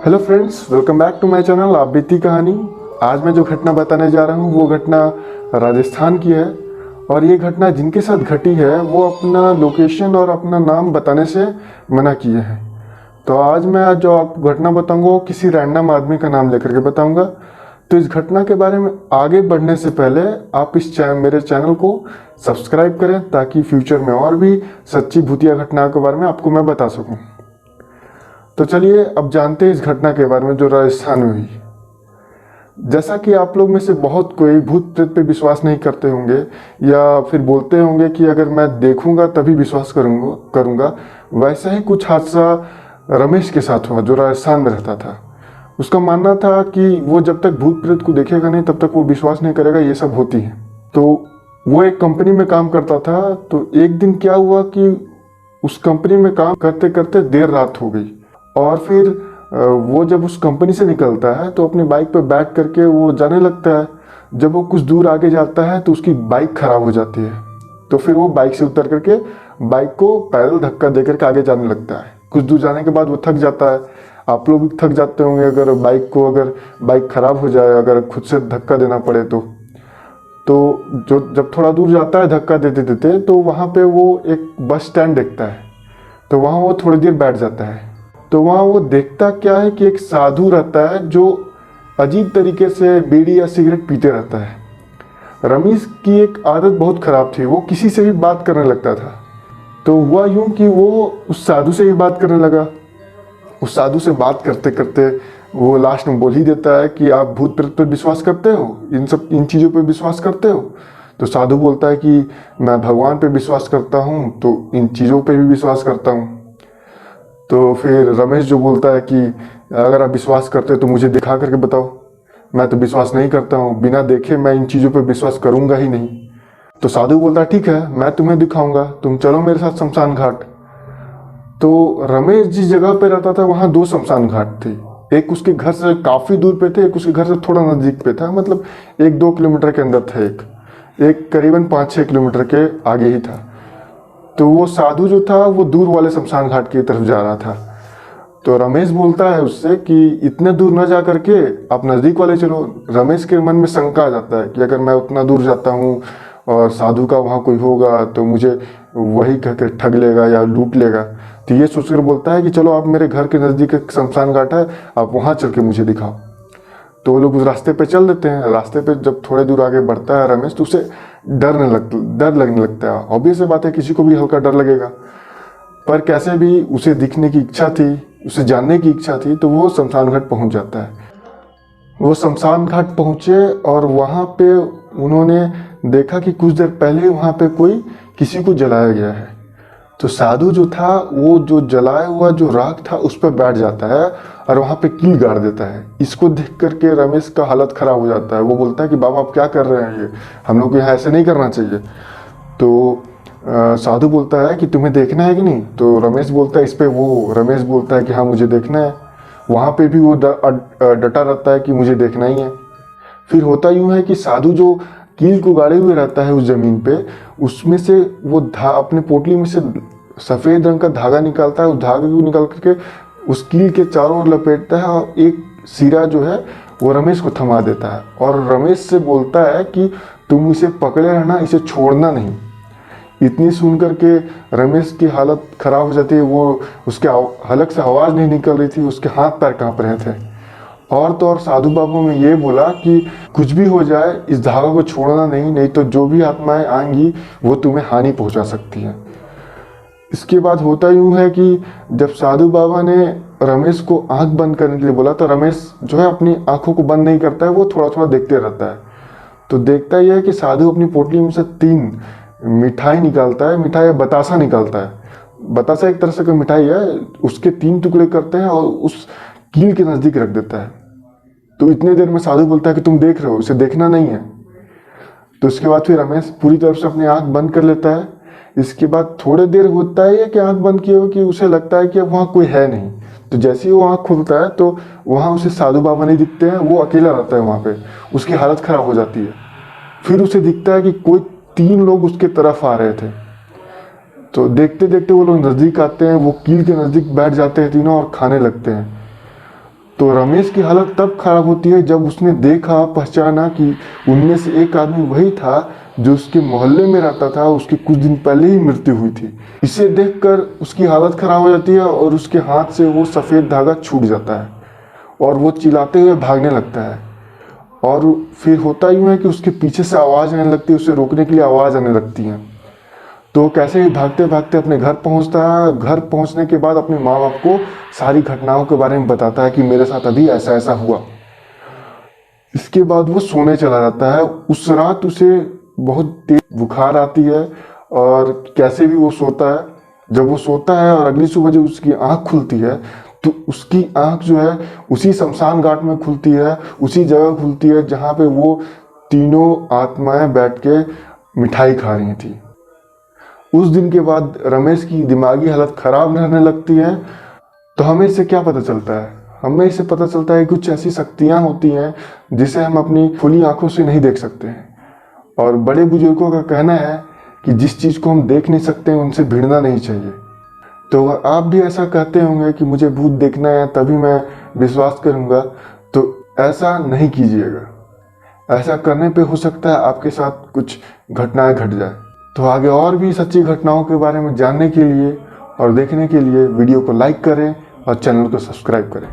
Hello friends, welcome back to my channel आप बीती कहानी। आज मैं जो घटना बताने जा रहा हूँ वो घटना राजस्थान की है। और ये घटना जिनके साथ घटी है वो अपना लोकेशन और अपना नाम बताने से मना किए हैं। तो आज मैं जो आपको घटना बताऊंगा वो किसी रैंडम आदमी का नाम लेकर के बताऊंगा। तो इस घटना के बारे में आगे बढ़ने से पहले आप मेरे चैनल को सब्सक्राइब करें ताकि फ्यूचर में और भी सच्ची भूतिया घटनाओं के बारे में आपको मैं बता सकूँ। तो चलिए अब जानते हैं इस घटना के बारे में जो राजस्थान में हुई। जैसा कि आप लोग में से बहुत कोई भूत प्रेत पे विश्वास नहीं करते होंगे या फिर बोलते होंगे कि अगर मैं देखूंगा तभी विश्वास करूंगा। वैसा ही कुछ हादसा रमेश के साथ हुआ जो राजस्थान में रहता था। उसका मानना था कि वो जब तक भूत प्रेत को देखेगा नहीं तब तक वो विश्वास नहीं करेगा ये सब होती है। तो वो एक कंपनी में काम करता था। तो एक दिन क्या हुआ कि उस कंपनी में काम करते करते देर रात हो गई और फिर वो जब उस कंपनी से निकलता है तो अपनी बाइक पर बैठ करके वो जाने लगता है। जब वो कुछ दूर आगे जाता है तो उसकी बाइक खराब हो जाती है। तो फिर वो बाइक से उतर करके बाइक को पैदल धक्का दे करके आगे जाने लगता है। कुछ दूर जाने के बाद वो थक जाता है। आप लोग भी थक जाते होंगे अगर बाइक खराब हो जाए, अगर खुद से धक्का देना पड़े तो जो जब थोड़ा दूर जाता है धक्का देते देते तो वहाँ पे वो एक बस स्टैंड देखता है। तो वहाँ वो थोड़ी देर बैठ जाता है। तो वहाँ वो देखता क्या है कि एक साधु रहता है जो अजीब तरीके से बीड़ी या सिगरेट पीते रहता है। रमेश की एक आदत बहुत खराब थी, वो किसी से भी बात करने लगता था। तो हुआ यूं कि वो उस साधु से ही बात करने लगा। उस साधु से बात करते करते वो लास्ट में बोल ही देता है कि आप भूत प्रेत पर विश्वास करते हो, इन चीज़ों पर विश्वास करते हो। तो साधु बोलता है कि मैं भगवान पे विश्वास करता हूँ, तो इन चीज़ों पे भी विश्वास करता हूँ। तो फिर रमेश जो बोलता है कि अगर आप विश्वास करते हो तो मुझे दिखा करके बताओ, मैं तो विश्वास नहीं करता हूँ, बिना देखे मैं इन चीज़ों पर विश्वास करूँगा ही नहीं। तो साधु बोलता है ठीक है मैं तुम्हें दिखाऊंगा, तुम चलो मेरे साथ शमशान घाट। तो रमेश जिस जगह पे रहता था वहाँ 2 शमशान घाट थे। एक उसके घर से काफ़ी दूर पे थे, एक उसके घर से थोड़ा नज़दीक पे था, मतलब 1-2 किलोमीटर के अंदर था। एक करीबन 5-6 किलोमीटर के आगे ही था। तो वो साधु जो था वो दूर वाले शमशान घाट की तरफ जा रहा था। तो रमेश बोलता है उससे कि इतने दूर न जा करके आप नज़दीक वाले चलो। रमेश के मन में शंका आ जाता है कि अगर मैं उतना दूर जाता हूँ और साधु का वहाँ कोई होगा तो मुझे वही कहकर ठग लेगा या लूट लेगा। तो ये सोचकर बोलता है कि चलो आप मेरे घर के नज़दीक एक शमशान घाट है, आप वहाँ चल के मुझे दिखाओ। तो वो लोग उस रास्ते पे चल देते हैं। रास्ते पे जब थोड़े दूर आगे बढ़ता है रमेश तो उसे डर लगने लगता है। ऑब्वियस बात है किसी को भी हल्का डर लगेगा, पर कैसे भी उसे दिखने की इच्छा थी, उसे जानने की इच्छा थी। तो वो शमशान घाट पहुंच जाता है। वो शमशान घाट पहुंचे और वहाँ पे उन्होंने देखा कि कुछ देर पहले वहाँ पे किसी को जलाया गया है। तो साधु जो था वो जो जलाया हुआ जो राख था उस पर बैठ जाता है और वहाँ पे कील गाड़ देता है। इसको देख करके रमेश का हालत ख़राब हो जाता है। वो बोलता है कि बाबा आप क्या कर रहे हैं, ये हम लोग को यहाँ ऐसे नहीं करना चाहिए। तो साधु बोलता है कि तुम्हें देखना है कि नहीं। तो रमेश बोलता है रमेश बोलता है कि हाँ मुझे देखना है। वहाँ पे भी वो डटा रहता है कि मुझे देखना ही है। फिर होता यूँ है कि साधु जो कील को गाड़े हुए रहता है उस जमीन पे, उसमें से वो अपने पोटली में से सफ़ेद रंग का धागा निकालता है। उस धागे को निकाल करके उस कील के चारों ओर लपेटता है और एक सिरा जो है वो रमेश को थमा देता है और रमेश से बोलता है कि तुम इसे पकड़े रहना, इसे छोड़ना नहीं। इतनी सुन करके रमेश की हालत ख़राब हो जाती है। वो उसके हलक से आवाज़ नहीं निकल रही थी, उसके हाथ पैर काँप रहे थे। और तो और साधु बाबू ने ये बोला कि कुछ भी हो जाए इस धागा को छोड़ना नहीं तो जो भी आत्माएं आएंगी वो तुम्हें हानि पहुंचा सकती है। इसके बाद होता यूँ है कि जब साधु बाबा ने रमेश को आंख बंद करने के लिए बोला तो रमेश जो है अपनी आंखों को बंद नहीं करता है, वो थोड़ा थोड़ा देखते रहता है। तो देखता यह है कि साधु अपनी पोटली में से 3 मिठाई निकालता है, मिठाई बतासा निकालता है। बतासा एक तरह से कोई मिठाई है, उसके 3 टुकड़े करते हैं और उस कील के नज़दीक रख देता है। तो इतने देर में साधु बोलता है कि तुम देख रहे हो, इसे देखना नहीं है। तो इसके बाद फिर रमेश पूरी तरफ से अपनी आंख बंद कर लेता है। इसके बाद थोड़ी देर होता है कि आंख बंद किए हुए कि उसे लगता है कि अब वहाँ कोई है नहीं। तो जैसे ही वो आंख खुलता है तो वहाँ उसे साधु बाबा नहीं दिखते हैं, वो अकेला रहता है वहाँ पे। उसकी हालत ख़राब हो जाती है। फिर उसे दिखता है कि कोई 3 लोग उसके तरफ आ रहे थे। तो देखते देखते वो लोग नज़दीक आते हैं, वो कील के नज़दीक बैठ जाते हैं तीनों और खाने लगते हैं। तो रमेश की हालत तब खराब होती है जब उसने देखा, पहचाना कि उनमें से एक आदमी वही था जो उसके मोहल्ले में रहता था, उसके कुछ दिन पहले ही मृत्यु हुई थी। इसे देखकर उसकी हालत खराब हो जाती है और उसके हाथ से वो सफ़ेद धागा छूट जाता है और वो चिल्लाते हुए भागने लगता है। और फिर होता यूँ है कि उसके पीछे से आवाज़ आने लगती है, उसे रोकने के लिए आवाज़ आने लगती है। तो कैसे ही भागते भागते अपने घर पहुंचता है। घर पहुंचने के बाद अपने माँ बाप को सारी घटनाओं के बारे में बताता है कि मेरे साथ अभी ऐसा ऐसा हुआ। इसके बाद वो सोने चला जाता है। उस रात उसे बहुत तेज बुखार आती है और कैसे भी वो सोता है। जब वो सोता है और अगली सुबह जब उसकी आँख खुलती है तो उसकी आँख जो है उसी शमशान घाट में खुलती है, उसी जगह खुलती है जहाँ पे वो तीनों आत्माएं बैठ के मिठाई खा रही थी। उस दिन के बाद रमेश की दिमागी हालत खराब रहने लगती है। तो हमें इससे क्या पता चलता है? हमें इससे पता चलता है कुछ ऐसी शक्तियाँ होती हैं जिसे हम अपनी खुली आंखों से नहीं देख सकते हैं। और बड़े बुजुर्गों का कहना है कि जिस चीज़ को हम देख नहीं सकते उनसे भिड़ना नहीं चाहिए। तो आप भी ऐसा कहते होंगे कि मुझे भूत देखना है तभी मैं विश्वास करूँगा, तो ऐसा नहीं कीजिएगा। ऐसा करने पे हो सकता है आपके साथ कुछ घटनाएं घट जाए। तो आगे और भी सच्ची घटनाओं के बारे में जानने के लिए और देखने के लिए वीडियो को लाइक करें और चैनल को सब्सक्राइब करें।